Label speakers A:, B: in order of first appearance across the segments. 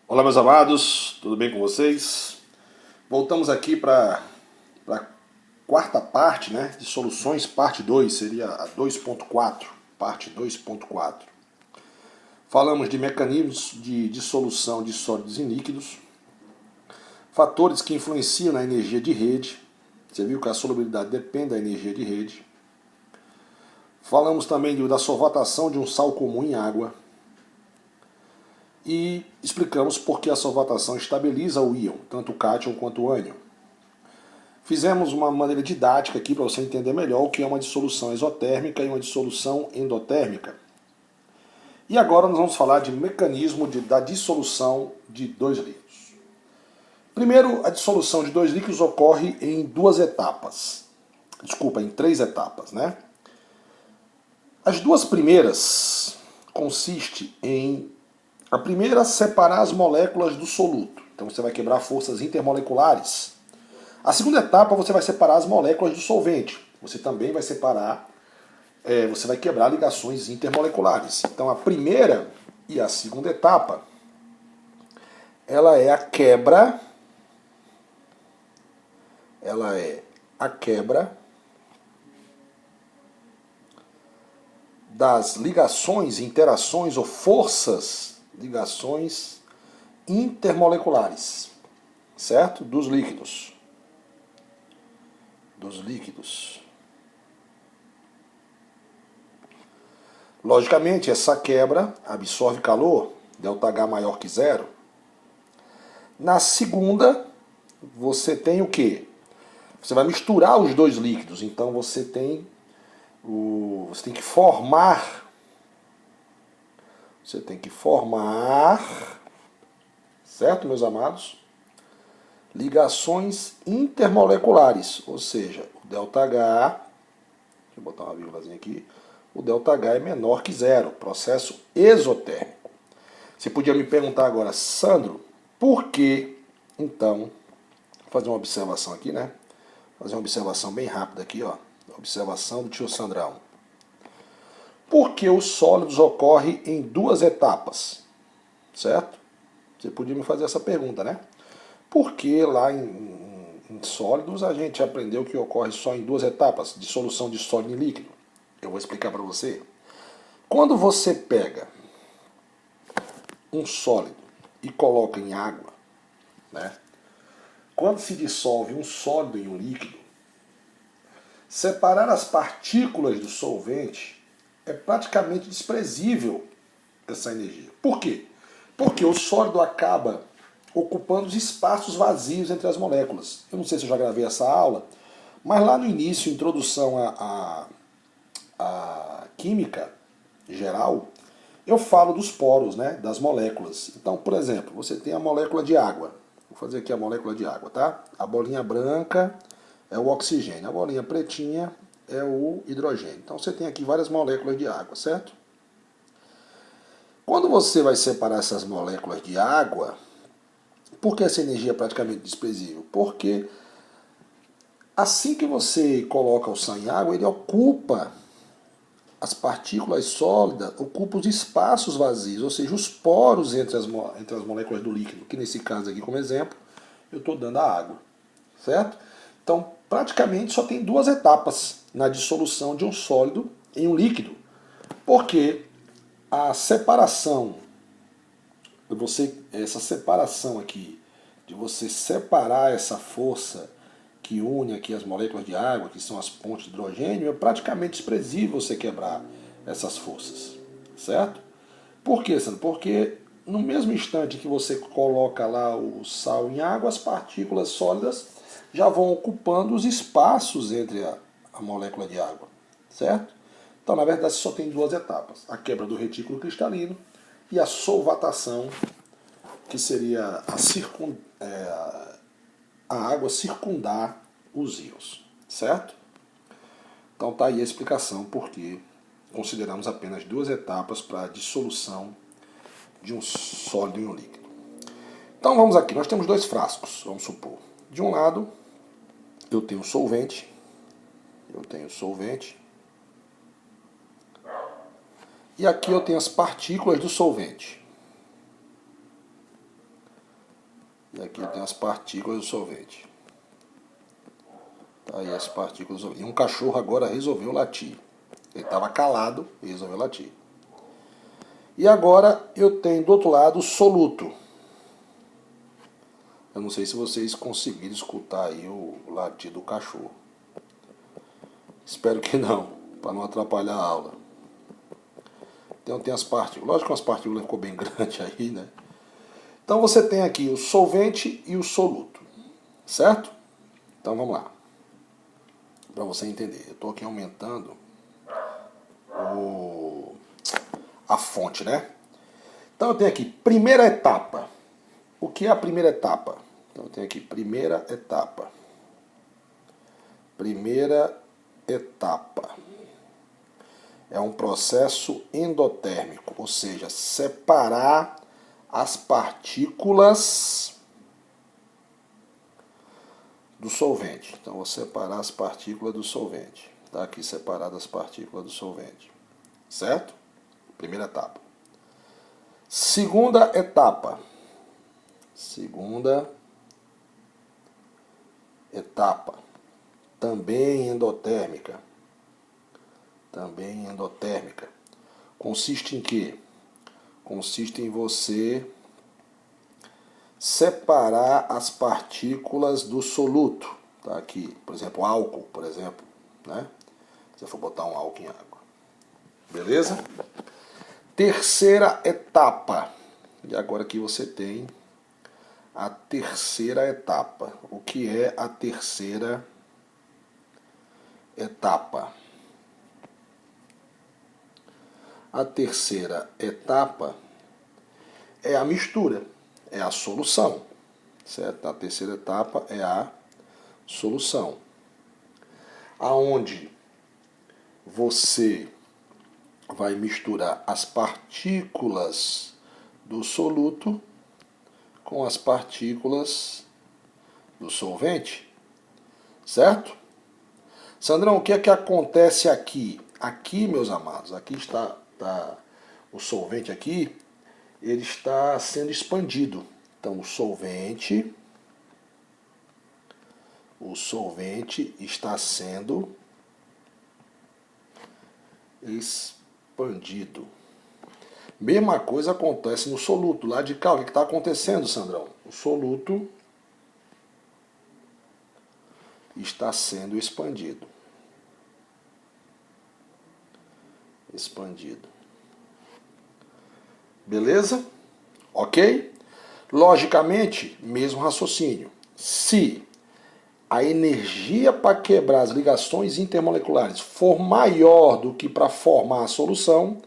A: Olá, meus amados, tudo bem com vocês? Voltamos aqui para a quarta parte, né, de soluções, parte 2, seria a 2.4, parte 2.4. Falamos de mecanismos de dissolução de sólidos em líquidos, fatores que influenciam na energia de rede. Você viu que a solubilidade depende da energia de rede. Falamos também da solvatação de um sal comum em água. E explicamos por que a solvatação estabiliza o íon, tanto o cátion quanto o ânion. Fizemos uma maneira didática aqui para você entender melhor o que é uma dissolução exotérmica e uma dissolução endotérmica. E agora nós vamos falar de mecanismo da dissolução de dois líquidos. Primeiro, a dissolução de dois líquidos ocorre em duas etapas. Desculpa, em três etapas, né? As duas primeiras consistem em a primeira, separar as moléculas do soluto. Então você vai quebrar forças intermoleculares. A segunda etapa, você vai separar as moléculas do solvente. Você também vai separar, você vai quebrar ligações intermoleculares. Então a primeira e a segunda etapa, ela é a quebra das ligações, interações ou forças, ligações intermoleculares, certo? Dos líquidos. Logicamente, essa quebra absorve calor, ΔH maior que zero. Na segunda, você tem o quê? Você vai misturar os dois líquidos, então você tem que formar. Você tem que formar, certo, meus amados? Ligações intermoleculares, ou seja, o ΔH, deixa eu botar uma vírgulazinha aqui, o ΔH é menor que zero, processo exotérmico. Você podia me perguntar agora, Sandro, por que, então, vou fazer uma observação aqui, né? Fazer uma observação bem rápida aqui, ó. Observação do tio Sandrão. Por que os sólidos ocorrem em duas etapas? Certo? Você podia me fazer essa pergunta, né? Por que lá em sólidos a gente aprendeu que ocorre só em duas etapas, dissolução de sólido em líquido? Eu vou explicar para você. Quando você pega um sólido e coloca em água, né? Quando se dissolve um sólido em um líquido, separar as partículas do solvente é praticamente desprezível essa energia. Por quê? Porque o sólido acaba ocupando os espaços vazios entre as moléculas. Eu não sei se eu já gravei essa aula, mas lá no início, introdução à química geral, eu falo dos poros, né, das moléculas. Então, por exemplo, você tem a molécula de água. Vou fazer aqui a molécula de água, tá? A bolinha branca é o oxigênio, a bolinha pretinha é o hidrogênio. Então você tem aqui várias moléculas de água, certo? Quando você vai separar essas moléculas de água, por que essa energia é praticamente desprezível? Porque assim que você coloca o sal em água, ele ocupa as partículas sólidas, ocupa os espaços vazios, ou seja, os poros entre as moléculas do líquido, que nesse caso aqui, como exemplo, eu estou dando a água, certo? Então, praticamente só tem duas etapas na dissolução de um sólido em um líquido, porque a separação, essa separação aqui, de você separar essa força que une aqui as moléculas de água, que são as pontes de hidrogênio, é praticamente desprezível você quebrar essas forças, certo? Por quê, Sandro? Porque no mesmo instante que você coloca lá o sal em água, as partículas sólidas já vão ocupando os espaços entre a molécula de água, certo? Então, na verdade, só tem duas etapas. A quebra do retículo cristalino e a solvatação, que seria a água circundar os íons, certo? Então tá aí a explicação porque consideramos apenas duas etapas para a dissolução de um sólido em um líquido. Então vamos aqui, nós temos dois frascos, vamos supor. De um lado eu tenho solvente, e aqui eu tenho as partículas do solvente. E aqui tem as partículas do solvente. Tá aí as partículas do solvente. E um cachorro agora resolveu latir. Ele estava calado e resolveu latir. E agora eu tenho do outro lado o soluto. Eu não sei se vocês conseguiram escutar aí o latir do cachorro. Espero que não, para não atrapalhar a aula. Então tem as partículas. Lógico que as partículas ficou bem grande aí, né? Então você tem aqui o solvente e o soluto, certo? Então vamos lá. Para você entender. Eu estou aqui aumentando a fonte, né? Então eu tenho aqui primeira etapa. O que é a primeira etapa? Então eu tenho aqui primeira etapa. Primeira etapa. É um processo endotérmico, ou seja, separar as partículas do solvente. Então vou separar as partículas do solvente. Está aqui separadas as partículas do solvente. Certo? Primeira etapa. Segunda etapa. Segunda etapa. Também endotérmica. Também endotérmica. Consiste em quê? Consiste em você separar as partículas do soluto. Tá aqui, por exemplo, álcool, por exemplo, né? Se eu for botar um álcool em água. Beleza? Terceira etapa. E agora aqui você tem a terceira etapa. O que é a terceira etapa? A terceira etapa é a mistura, é a solução, certo? A terceira etapa é a solução, aonde você vai misturar as partículas do soluto com as partículas do solvente, certo? Sandrão, o que é que acontece aqui? Aqui, meus amados, aqui está o solvente aqui, ele está sendo expandido. Então o solvente está sendo expandido. Mesma coisa acontece no soluto. Lá de cá, o que está acontecendo, Sandrão? O soluto está sendo expandido. Expandido. Beleza? Ok? Logicamente, mesmo raciocínio. Se a energia para quebrar as ligações intermoleculares for maior do que para formar a solução,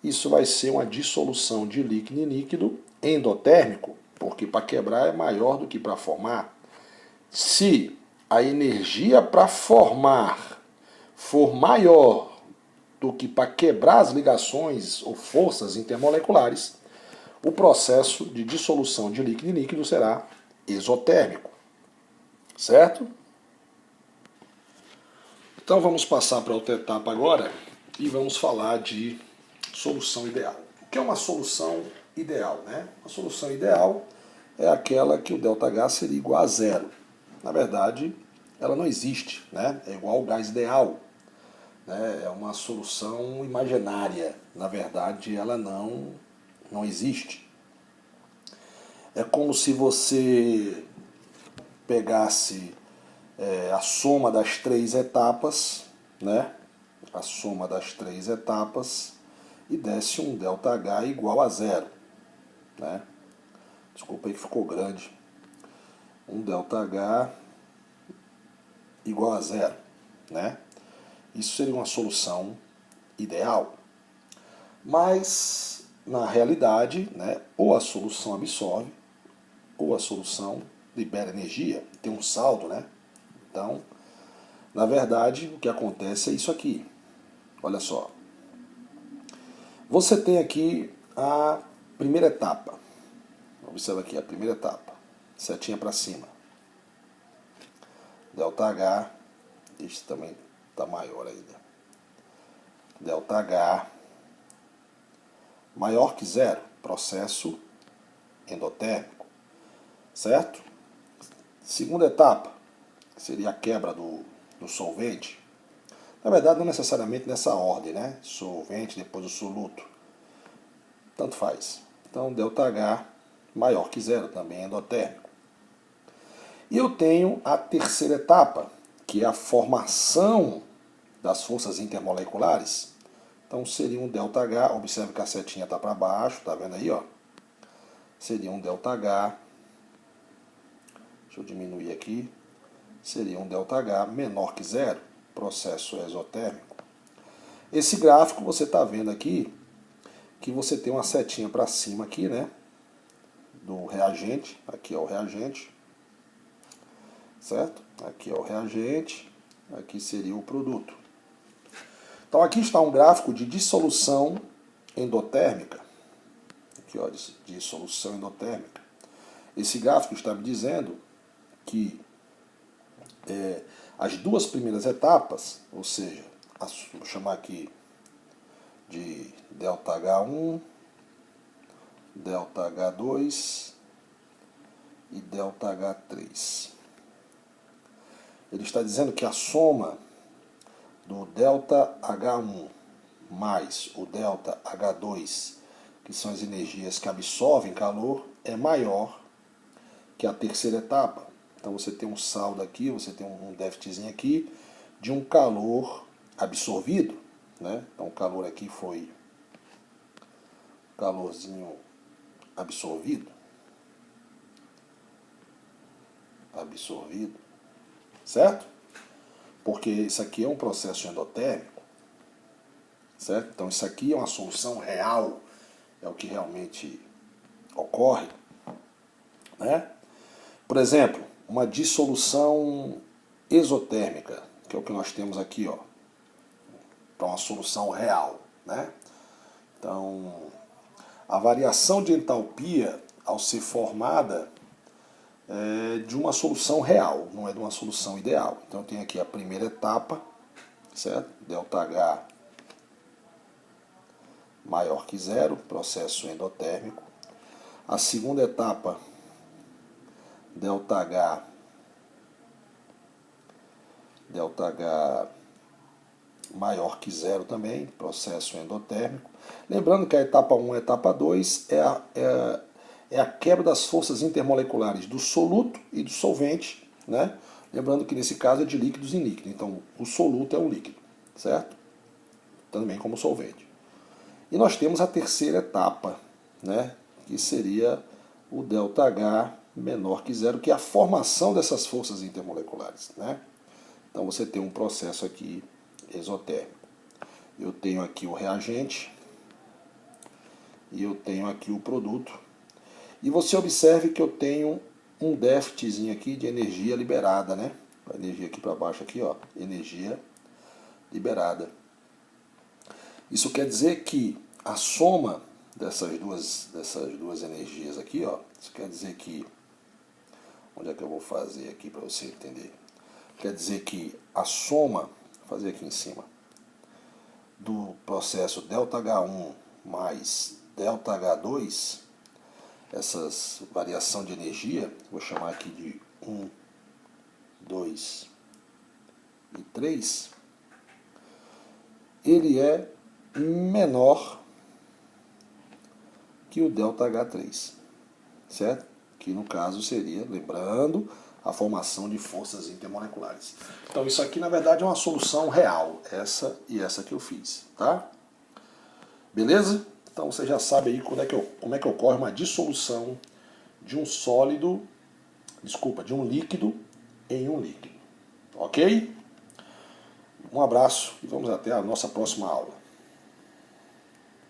A: isso vai ser uma dissolução de líquido em líquido endotérmico, porque para quebrar é maior do que para formar. Se a energia para formar for maior do que para quebrar as ligações ou forças intermoleculares, o processo de dissolução de líquido em líquido será exotérmico. Certo? Então vamos passar para outra etapa agora e vamos falar de solução ideal. O que é uma solução ideal, né? A solução ideal é aquela que o ΔH seria igual a zero. Na verdade, ela não existe, né? É igual ao gás ideal. Né? É uma solução imaginária. Na verdade, ela não existe. É como se você pegasse a soma das três etapas, né? A soma das três etapas e desse um ΔH igual a zero, né? Desculpa aí que ficou grande. Um ΔH igual a zero, né? Isso seria uma solução ideal. Mas, na realidade, né, ou a solução absorve, ou a solução libera energia. Tem um saldo, né? Então, na verdade, o que acontece é isso aqui. Olha só. Você tem aqui a primeira etapa. Observa aqui a primeira etapa. Setinha para cima. ΔH. Este também está maior ainda. ΔH maior que zero. Processo endotérmico. certo? Segunda etapa, que seria a quebra do solvente. Na verdade, não necessariamente nessa ordem, né? Solvente, depois o soluto. Tanto faz. Então, ΔH maior que zero, também é endotérmico. E eu tenho a terceira etapa, que é a formação das forças intermoleculares. Então, seria um ΔH, observe que a setinha está para baixo, tá vendo aí, ó? Seria um ΔH, deixa eu diminuir aqui, seria um ΔH menor que zero, processo exotérmico. Esse gráfico você está vendo aqui, que você tem uma setinha para cima aqui, né? Do reagente, aqui é o reagente, certo? Aqui é o reagente, aqui seria o produto. Então aqui está um gráfico de dissolução endotérmica. Aqui, ó, dissolução endotérmica. Esse gráfico está me dizendo que as duas primeiras etapas, ou seja, vou chamar aqui de ΔH1, ΔH2 e ΔH3. Ele está dizendo que a soma do ΔH1 mais o ΔH2, que são as energias que absorvem calor, é maior que a terceira etapa. Então você tem um saldo aqui, você tem um déficitzinho aqui de um calor absorvido, né? Então o calor aqui foi calorzinho absorvido, certo? Porque isso aqui é um processo endotérmico, certo? Então isso aqui é uma solução real, é o que realmente ocorre, né? Por exemplo, uma dissolução exotérmica, que é o que nós temos aqui, ó, para uma solução real, né? Então, a variação de entalpia ao ser formada é de uma solução real, não é de uma solução ideal. Então eu tenho aqui a primeira etapa, certo? ΔH maior que zero, processo endotérmico. A segunda etapa, ΔH maior que zero também, processo endotérmico. Lembrando que a etapa 1 e a etapa 2 é a quebra das forças intermoleculares do soluto e do solvente, né? Lembrando que nesse caso é de líquidos em líquido, então o soluto é um líquido, certo? Também como solvente. E nós temos a terceira etapa, né? Que seria o ΔH menor que zero, que é a formação dessas forças intermoleculares, né? Então você tem um processo aqui exotérmico. Eu tenho aqui o reagente e eu tenho aqui o produto. E você observe que eu tenho um déficitzinho aqui de energia liberada, né? A energia aqui para baixo aqui, ó, energia liberada. Isso quer dizer que a soma dessas duas energias aqui, ó, isso quer dizer que, onde é que eu vou fazer aqui para você entender? Quer dizer que a soma, vou fazer aqui em cima, do processo ΔH1 mais ΔH2, essas variação de energia, vou chamar aqui de 1, 2 e 3, ele é menor que o ΔH3, certo? Que no caso seria, lembrando, a formação de forças intermoleculares. Então isso aqui na verdade é uma solução real, essa e essa que eu fiz, tá? Beleza? Então você já sabe aí como é que ocorre uma dissolução de um sólido, de um líquido em um líquido. Ok? Um abraço e vamos até a nossa próxima aula.